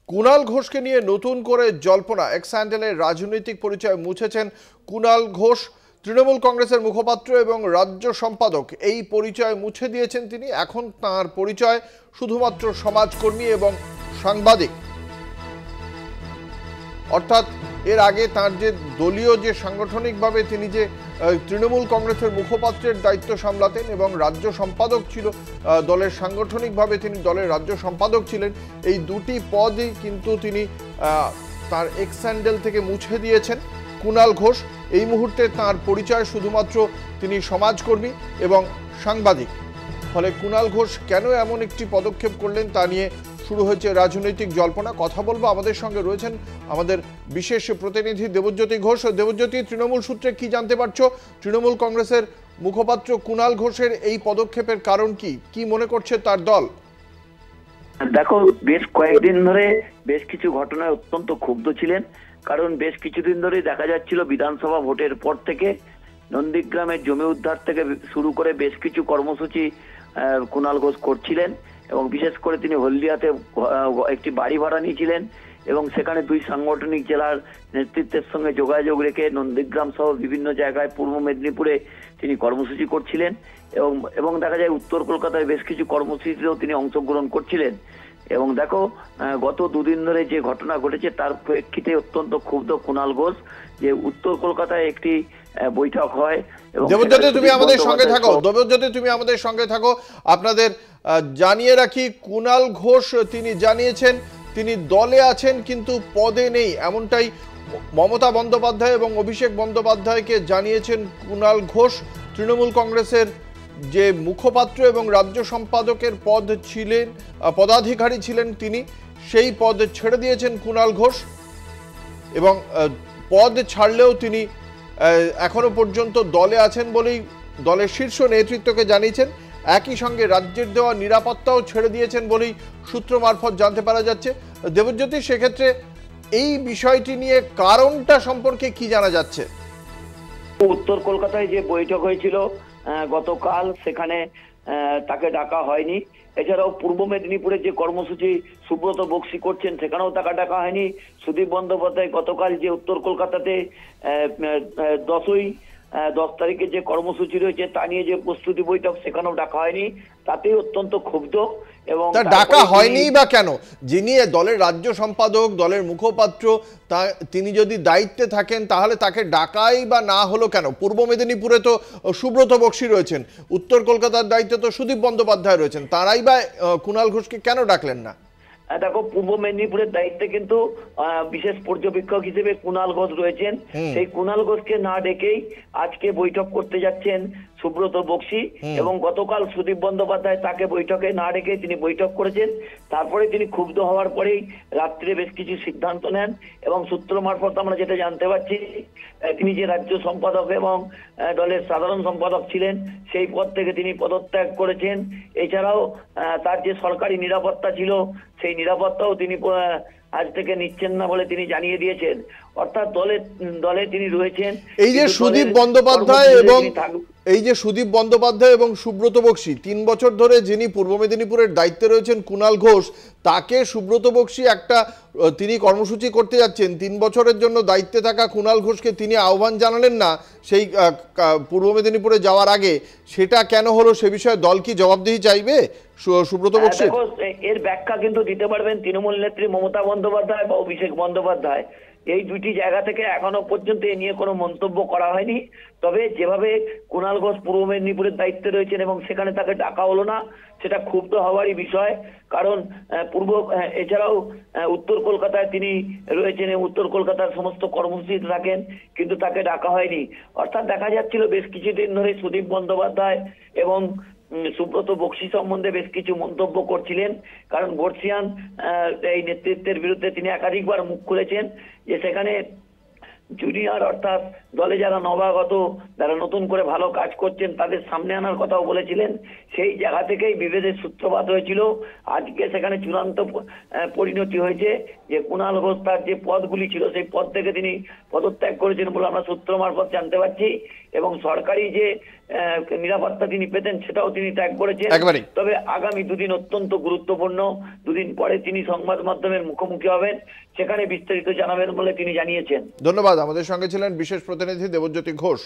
কুণাল ঘোষকে নিয়ে নতুন করে জল্পনা। এক্স হ্যান্ডেলের রাজনৈতিক পরিচয় মুছেছেন কুণাল ঘোষ। তৃণমূল কংগ্রেসের মুখপাত্র এবং রাজ্য সম্পাদক এই পরিচয় মুছে দিয়েছেন তিনি। এখন তাঁর পরিচয় শুধুমাত্র সমাজকর্মী এবং সাংবাদিক। অর্থাৎ এর আগে তার যে দলীয় যে সাংগঠনিকভাবে তিনি যে তৃণমূল কংগ্রেসের মুখপাত্রের দায়িত্ব সামলাতেন এবং রাজ্য সম্পাদক ছিল, দলের সাংগঠনিকভাবে তিনি দলের রাজ্য সম্পাদক ছিলেন, এই দুটি পদই কিন্তু তিনি তার এক্স হ্যান্ডেল থেকে মুছে দিয়েছেন কুণাল ঘোষ। এই মুহূর্তে তার পরিচয় শুধুমাত্র তিনি সমাজকর্মী এবং সাংবাদিক। ফলে কুণাল ঘোষ কেন এমন একটি পদক্ষেপ করলেন তা নিয়ে শুরু হয়েছে রাজনৈতিক জল্পনা। কথা বলবো, আমাদের সঙ্গে রয়েছেন আমাদের বিশেষ প্রতিনিধি দেবজ্যোতি ঘোষ। দেবজ্যোতি, তৃণমূল সূত্রে কি জানতে পারছো? তৃণমূল কংগ্রেসের মুখপাত্র কুণাল ঘোষের এই পদক্ষেপের কারণ কি, কি মনে করছে তার দল? দেখো, বেশ কয়েকদিন ধরে বেশ কিছু ঘটনায় অত্যন্ত ক্ষুব্ধ ছিলেন। কারণ বেশ কিছুদিন ধরেই দেখা যাচ্ছিল বিধানসভা ভোটের পর থেকে নন্দীগ্রামের জমি উদ্ধার থেকে শুরু করে বেশ কিছু কর্মসূচি কুণাল ঘোষ করছিলেন এবং বিশেষ করে তিনি হলদিয়াতে একটি বাড়ি ভাড়া নিয়েছিলেন এবং সেখানে দুই সাংগঠনিক জেলার নেতৃত্বের সঙ্গে যোগাযোগ রেখে নন্দীগ্রাম সহ বিভিন্ন জায়গায় পূর্ব মেদিনীপুরে তিনি কর্মসূচি করছিলেন এবং দেখা যায় উত্তর কলকাতায় বেশ কিছু কর্মসূচিতেও তিনি অংশগ্রহণ করছিলেন। এবং দেখো, গত দুদিন ধরে যে ঘটনা ঘটেছে তার প্রেক্ষিতে অত্যন্ত ক্ষুব্ধ কুণাল ঘোষ যে উত্তর কলকাতায় একটি বৈঠক হয়। দেবজ্যোতি, তুমি আমাদের সঙ্গে থাকো। দেবজ্যোতি, তুমি আমাদের সঙ্গে থাকো। আপনাদের জানিয়ে রাখি, কুণাল ঘোষ তিনি জানিয়েছেন তিনি দলে আছেন কিন্তু পদে নেই, এমনটাই মমতা বন্দ্যোপাধ্যায় এবং অভিষেক বন্দ্যোপাধ্যায়কে জানিয়েছেন কুণাল ঘোষ। তৃণমূল কংগ্রেসের যে মুখপাত্র এবং রাজ্য সম্পাদকের পদাধিকারী ছিলেন তিনি, সেই পদ ছেড়ে দিয়েছেন কুণাল ঘোষ এবং পদ ছাড়লেও তিনি এখনো পর্যন্ত দলে আছেন বলেই দলের শীর্ষ নেতৃত্বকে জানিয়েছেন। একই সঙ্গে রাজ্যের দেওয়া নিরাপত্তাও ছেড়ে দিয়েছেন বলেই সূত্র মারফত জানতে পারা যাচ্ছে। দেবজ্যোতি, সেক্ষেত্রে এই বিষয়টি নিয়ে কারণটা সম্পর্কে কি জানা যাচ্ছে? উত্তর কলকাতায় যে বৈঠক হয়েছিল গতকাল, সেখানে তাকে ডাকা হয়নি। এছাড়াও পূর্ব মেদিনীপুরে যে কর্মসূচি সুব্রত বক্সি করছেন সেখানেও তাকে ডাকা হয়নি। সুদীপ বন্দ্যোপাধ্যায় গতকাল যে উত্তর কলকাতাতে 10 তারিখে যে কর্মসূচি রয়েছে তা নিয়ে যে প্রস্তুতি বৈঠক সেখানেও ডাকা হয়নি, তাতেই অত্যন্ত ক্ষুব্ধ। এবং ডাকা হয়নি বা কেন? যিনি দলের রাজ্য সম্পাদক, দলের মুখপাত্র, তিনি যদি দায়িত্বে থাকেন তাহলে তাকে ডাকাই বা না হলো কেন? পূর্ব মেদিনীপুরে তো সুব্রত বক্সি রয়েছেন, উত্তর কলকাতার দায়িত্বে তো সুদীপ বন্দ্যোপাধ্যায় রয়েছেন, তারাই বা কুণাল ঘোষকে কেন ডাকলেন না? দেখো, পূর্ব মেদিনীপুরের দায়িত্বে কিন্তু বিশেষ পর্যবেক্ষক হিসেবে কুণাল ঘোষ রয়েছেন। সেই কুণাল ঘোষকে না ডেকেই আজকে বৈঠক করতে যাচ্ছেন সুব্রত বক্সি এবং গতকাল সুদীপ বন্দ্যোপাধ্যায় তাকে বৈঠকে না ডেকে তিনি বৈঠক করেছেন। তারপরে তিনি ক্ষুব্ধ হওয়ার পরেই রাত্রে বেশ কিছু সিদ্ধান্ত নেন এবং সূত্র মারফত আমরা যেটা জানতে পারছি, তিনি যে রাজ্য সম্পাদক এবং দলের সাধারণ সম্পাদক ছিলেন সেই পদ থেকে তিনি পদত্যাগ করেছেন। এছাড়াও তার যে সরকারি নিরাপত্তা ছিল সেই নিরাপত্তাও তিনি আজ থেকে নিচ্ছেন না বলে তিনি জানিয়ে দিয়েছেন। অর্থাৎ দলে তিনি রয়েছেন। এই যে সুদীপ বন্দ্যোপাধ্যায় এবং সুব্রত বক্সি 3 বছর ধরে যিনি পূর্ব মেদিনীপুরের দায়িত্বে রয়েছেন কুণাল ঘোষ, তাকে সুব্রত বক্সি তিনি কর্মসূচি করতে যাচ্ছেন, 3 বছরের জন্য দায়িত্বে থাকা কুণাল ঘোষকে তিনি আহ্বান জানালেন না সেই পূর্ব মেদিনীপুরে যাওয়ার আগে। সেটা কেন হলো সে বিষয়ে দল কি জবাবদিহি চাইবে সুব্রত বক্সি? এর ব্যাখ্যা কিন্তু দিতে পারবেন তৃণমূল নেত্রী মমতা বন্দ্যোপাধ্যায় বা অভিষেক বন্দ্যোপাধ্যায়। এই দুইটি জায়গা থেকে এখনো পর্যন্ত এ নিয়ে কোনো মন্তব্য করা হয়নি। তবে যেভাবে কুণাল ঘোষ পূর্ব মেদিনীপুরের দায়িত্বে রয়েছেন এবং সেখানে তাকে ডাকা হলো না, সেটা ক্ষুব্ধ হওয়ারই বিষয়। কারণ এছাড়াও উত্তর কলকাতায় তিনি রয়েছেন, উত্তর কলকাতার সমস্ত কর্মসূচিতে থাকেন, কিন্তু তাকে ডাকা হয়নি। অর্থাৎ দেখা যাচ্ছিল বেশ কিছুদিন ধরে সুদীপ বন্দ্যোপাধ্যায় এবং সুব্রত বক্সি সম্বন্ধে বেশ কিছু মন্তব্য করছিলেন। কারণ বর্ষিয়ান এই নেতৃত্বের বিরুদ্ধে তিনি একাধিকবার মুখ খুলেছেন যে সেখানে জুনিয়র অর্থাৎ দলে যারা নবাগত, যারা নতুন করে ভালো কাজ করছেন তাদের সামনে আনার কথাও বলেছিলেন। সেই জায়গা থেকেই বিভেদের সূত্রপাত হয়েছিল। আজকে সেখানে চূড়ান্ত পরিণতি হয়েছে যে কুণাল ঘোষ তার যে পদগুলি ছিল সেই পদ থেকে তিনি পদত্যাগ করেছেন বলে আমরা সূত্র মারফত জানতে পারছি, এবং সরকারি যে নিরাপত্তা তিনি পেতেন সেটাও তিনি ত্যাগ করেছেন। একবারই। তবে আগামী দুদিন অত্যন্ত গুরুত্বপূর্ণ, দুদিন পরে তিনি সংবাদ মাধ্যমের মুখোমুখি হবেন, সেখানে বিস্তারিত জানাবেন বলে তিনি জানিয়েছেন। ধন্যবাদ। আমাদের সঙ্গে ছিলেন বিশেষ প্রতিনিধি দেবজ্যোতি ঘোষ।